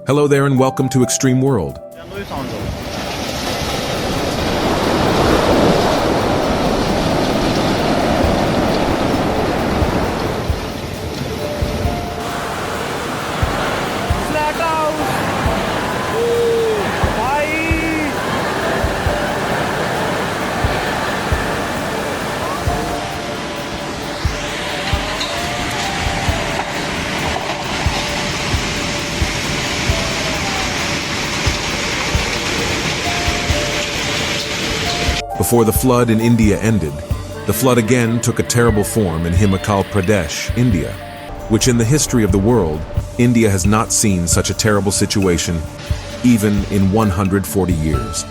Hello there and welcome to Extreme World. Before the flood in India ended, the flood again took a terrible form in Himachal Pradesh, India, which in the history of the world, India has not seen such a terrible situation even in 140 years.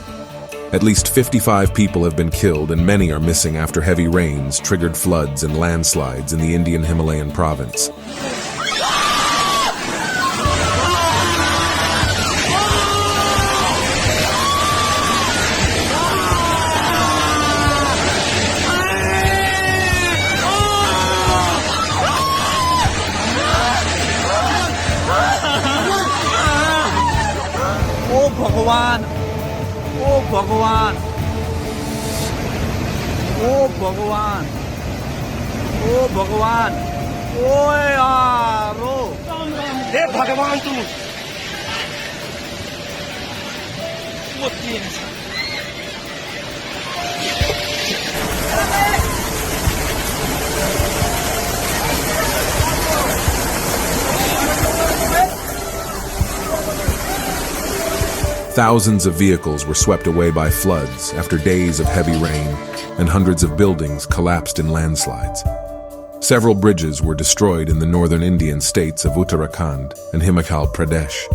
At least 55 people have been killed and many are missing after heavy rains triggered floods and landslides in the Indian Himalayan province. भगवान ओ भगवान ओ भगवान ओ भगवान ओ यार ओ हे भगवान तू वो तीन Thousands of vehicles were swept away by floods after days of heavy rain, and hundreds of buildings collapsed in landslides. Several bridges were destroyed in the northern Indian states of Uttarakhand and Himachal Pradesh.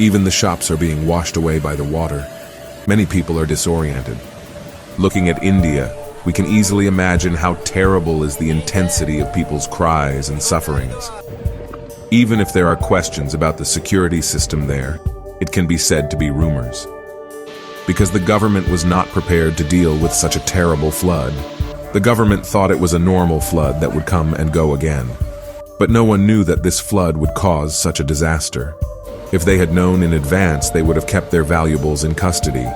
Even the shops are being washed away by the water. Many people are disoriented. Looking at India, we can easily imagine how terrible is the intensity of people's cries and sufferings. Even if there are questions about the security system there, it can be said to be rumors. Because the government was not prepared to deal with such a terrible flood, the government thought it was a normal flood that would come and go again. But no one knew that this flood would cause such a disaster. If they had known in advance, they would have kept their valuables in custody.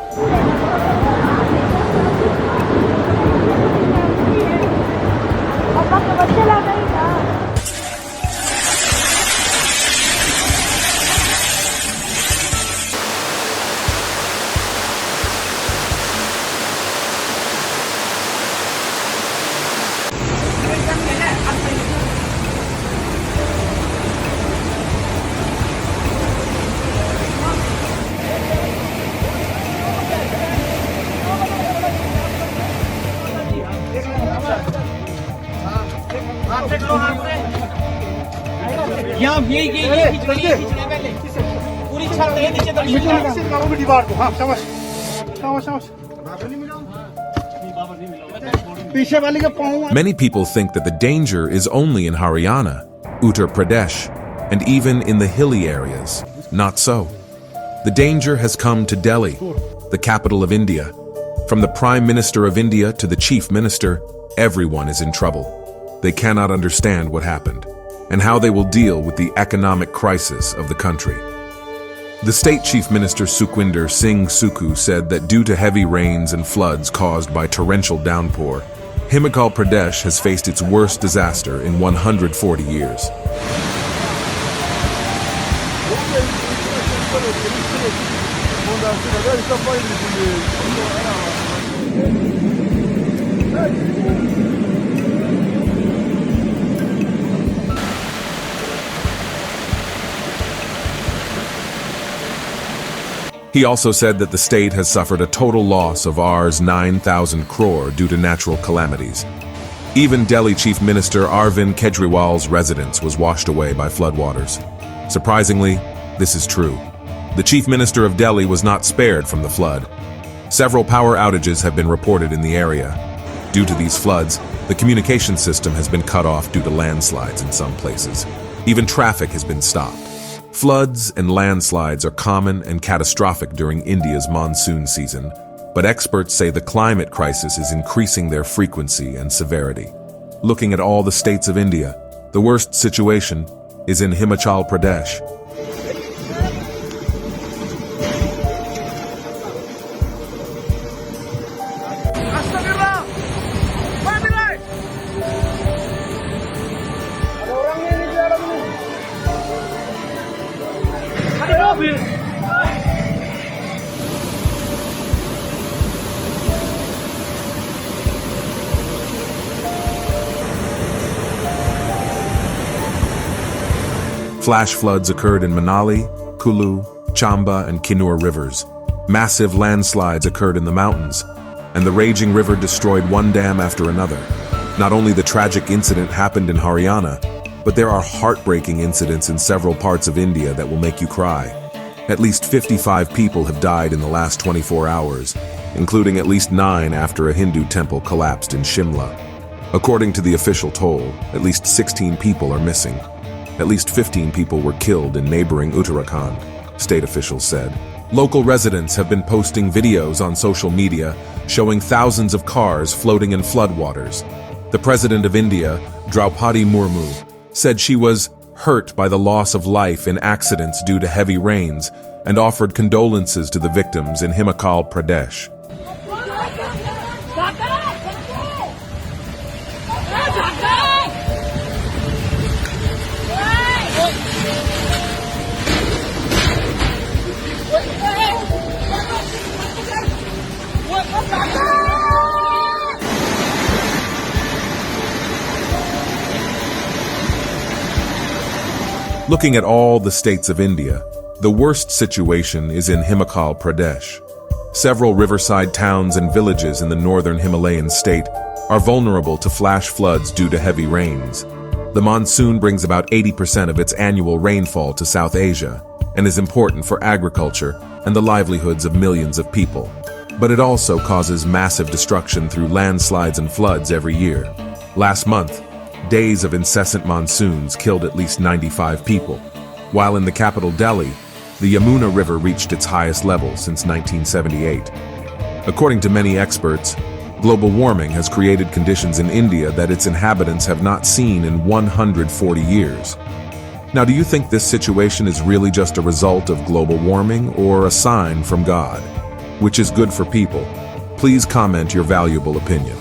Many people think that the danger is only in Haryana, Uttar Pradesh, and even in the hilly areas. Not so. The danger has come to Delhi, the capital of India. From the Prime Minister of India to the Chief Minister, everyone is in trouble. They cannot understand what happened and how they will deal with the economic crisis of the country. The State Chief Minister Sukhwinder Singh Sukhu said that due to heavy rains and floods caused by torrential downpour, Himachal Pradesh has faced its worst disaster in 140 years. He also said that the state has suffered a total loss of Rs 9,000 crore due to natural calamities. Even Delhi Chief Minister Arvind Kejriwal's residence was washed away by floodwaters. Surprisingly, this is true. The Chief Minister of Delhi was not spared from the flood. Several power outages have been reported in the area. Due to these floods, the communication system has been cut off due to landslides in some places. Even traffic has been stopped. Floods and landslides are common and catastrophic during India's monsoon season, but experts say the climate crisis is increasing their frequency and severity. Looking at all the states of India, the worst situation is in Himachal Pradesh. Flash floods occurred in Manali, Kulu, Chamba, and Kinnaur rivers. Massive landslides occurred in the mountains, and the raging river destroyed one dam after another. Not only the tragic incident happened in Haryana, but there are heartbreaking incidents in several parts of India that will make you cry. At least 55 people have died in the last 24 hours, including at least 9 after a Hindu temple collapsed in Shimla. According to the official toll, at least 16 people are missing. At least 15 people were killed in neighboring Uttarakhand, state officials said. Local residents have been posting videos on social media showing thousands of cars floating in floodwaters. The President of India, Draupadi Murmu, said she was hurt by the loss of life in accidents due to heavy rains and offered condolences to the victims in Himachal Pradesh. Looking at all the states of India, the worst situation is in Himachal Pradesh. Several riverside towns and villages in the northern Himalayan state are vulnerable to flash floods due to heavy rains. The monsoon brings about 80% of its annual rainfall to South Asia and is important for agriculture and the livelihoods of millions of people. But it also causes massive destruction through landslides and floods every year. Last month, days of incessant monsoons killed at least 95 people, while in the capital Delhi, the Yamuna River reached its highest level since 1978. According to many experts, global warming has created conditions in India that its inhabitants have not seen in 140 years. Now, do you think this situation is really just a result of global warming or a sign from God? Which is good for people? Please comment your valuable opinion.